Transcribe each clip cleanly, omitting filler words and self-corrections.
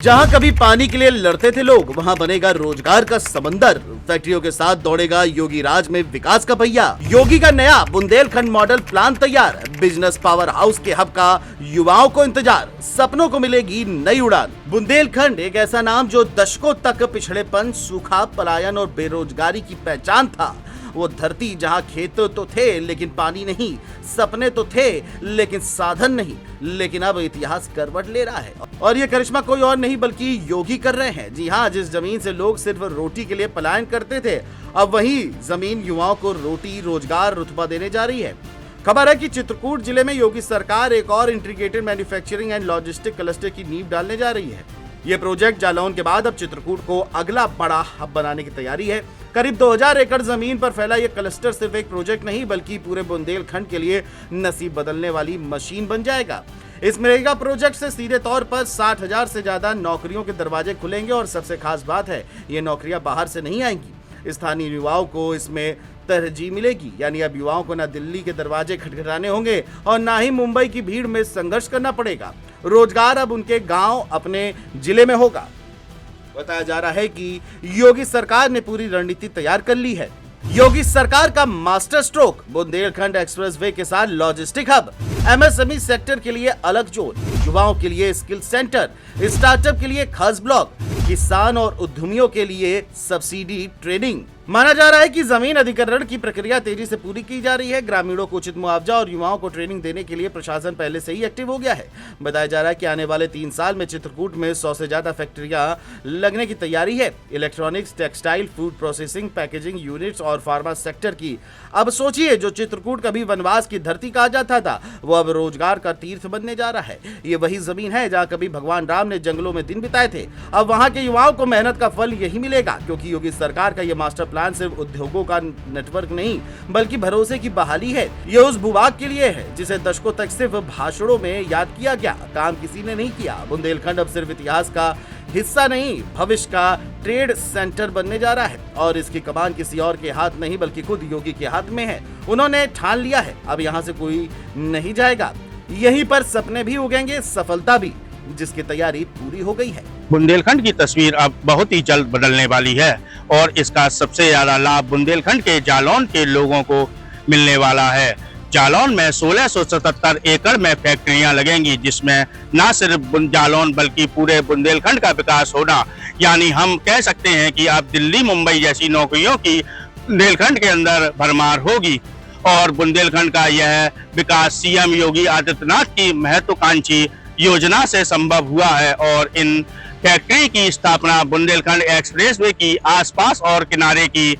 जहां कभी पानी के लिए लड़ते थे लोग, वहां बनेगा रोजगार का समंदर। फैक्ट्रियों के साथ दौड़ेगा योगी राज में विकास का पहिया। योगी का नया बुंदेलखंड मॉडल प्लान तैयार। बिजनेस पावर हाउस के हब का युवाओं को इंतजार। सपनों को मिलेगी नई उड़ान। बुंदेलखंड एक ऐसा नाम जो दशकों तक पिछड़ेपन, सूखा, पलायन और बेरोजगारी की पहचान था। वो धरती जहां खेत तो थे लेकिन पानी नहीं, सपने तो थे लेकिन साधन नहीं। लेकिन अब इतिहास करवट ले रहा है और ये करिश्मा कोई और नहीं बल्कि योगी कर रहे हैं। जी हाँ, जिस जमीन से लोग सिर्फ रोटी के लिए पलायन करते थे, अब वही जमीन युवाओं को रोटी, रोजगार, रुतबा देने जा रही है। खबर है कि चित्रकूट जिले में योगी सरकार एक और integrated manufacturing and logistic cluster की नींव डालने जा रही है। ये प्रोजेक्ट जालौन के बाद अब चित्रकूट को अगला बड़ा हब बनाने की तैयारी है। करीब 2000 एकड़ जमीन पर फैला ये क्लस्टर सिर्फ एक प्रोजेक्ट नहीं बल्कि पूरे बुंदेलखंड के लिए नसीब बदलने वाली मशीन बन जाएगा। इस मेगा प्रोजेक्ट से सीधे तौर पर 60,000 से ज्यादा नौकरियों के दरवाजे खुलेंगे और सबसे खास बात है, ये नौकरियां बाहर से नहीं आएंगी। स्थानीय युवाओं को इसमें तरजीह मिलेगी। यानी अब युवाओं को न दिल्ली के दरवाजे खटखटाने होंगे और ना ही मुंबई की भीड़ में संघर्ष करना पड़ेगा। रोजगार अब उनके गांव, अपने जिले में होगा। बताया जा रहा है कि योगी सरकार ने पूरी रणनीति तैयार कर ली है। योगी सरकार का मास्टर स्ट्रोक, बुंदेलखंड एक्सप्रेसवे के साथ लॉजिस्टिक हब, एमएसएमई सेक्टर के लिए अलग जोन, युवाओं के लिए स्किल सेंटर, स्टार्टअप के लिए खास ब्लॉक, किसान और उद्यमियों के लिए सब्सिडी ट्रेनिंग। माना जा रहा है कि जमीन अधिग्रहण की प्रक्रिया तेजी से पूरी की जा रही है। ग्रामीणों को उचित मुआवजा और युवाओं को ट्रेनिंग देने के लिए प्रशासन पहले से ही एक्टिव हो गया है। बताया जा रहा है कि आने वाले 3 साल में चित्रकूट में 100 से ज्यादा फैक्ट्रियां लगने की तैयारी है। Electronics, textile, food processing, packaging units और फार्मा सेक्टर की। अब सोचिए, जो चित्रकूट कभी वनवास की धरती कहा जाता था, वो अब रोजगार का तीर्थ बनने जा रहा है। ये वही जमीन है जहाँ कभी भगवान राम ने जंगलों में दिन बिताए थे। अब वहाँ के युवाओं को मेहनत का फल यही मिलेगा, क्योंकि योगी सरकार का ये मास्टर प्लान सिर्फ उद्योगों का नेटवर्क नहीं बल्कि भरोसे की बहाली है। ये उस भूभाग के लिए है जिसे दशकों तक सिर्फ भाषणों में याद किया गया, काम किसी ने नहीं किया। बुंदेलखंड अब सिर्फ इतिहास का हिस्सा नहीं, भविष्य का ट्रेड सेंटर बनने जा रहा है और इसकी कमान किसी और के हाथ नहीं बल्कि खुद योगी के हाथ में है। उन्होंने ठान लिया है, अब यहाँ से कोई नहीं जाएगा। यहीं पर सपने भी उगेंगे, सफलता भी, जिसकी तैयारी पूरी हो गई है। बुंदेलखंड की तस्वीर अब बहुत ही जल्द बदलने वाली है और इसका सबसे ज्यादा लाभ बुंदेलखंड के जालौन के लोगों को मिलने वाला है। जालौन में 1677 एकड़ में फैक्ट्रियां लगेंगी, जिसमें न सिर्फ जालौन बल्कि पूरे बुंदेलखंड का विकास होना। यानी हम कह सकते हैं कि अब दिल्ली, मुंबई जैसी नौकरियों की बुंदेलखंड के अंदर भरमार होगी और बुंदेलखंड का यह विकास सीएम योगी आदित्यनाथ की महत्वाकांक्षी योजना से संभव हुआ है और इन फैक्ट्री की स्थापना बुंदेलखंड एक्सप्रेसवे की आसपास और किनारे की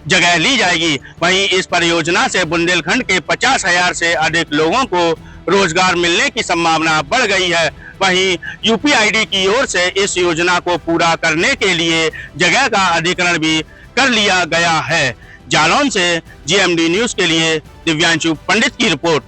जगह ली जाएगी। वहीं इस परियोजना से बुंदेलखंड के 50,000 से अधिक लोगों को रोजगार मिलने की संभावना बढ़ गई है। वहीं यूपीआईडी की ओर से इस योजना को पूरा करने के लिए जगह का अधिग्रहण भी कर लिया गया है। जालौन से जीएमडी न्यूज के लिए दिव्यांशु पंडित की रिपोर्ट।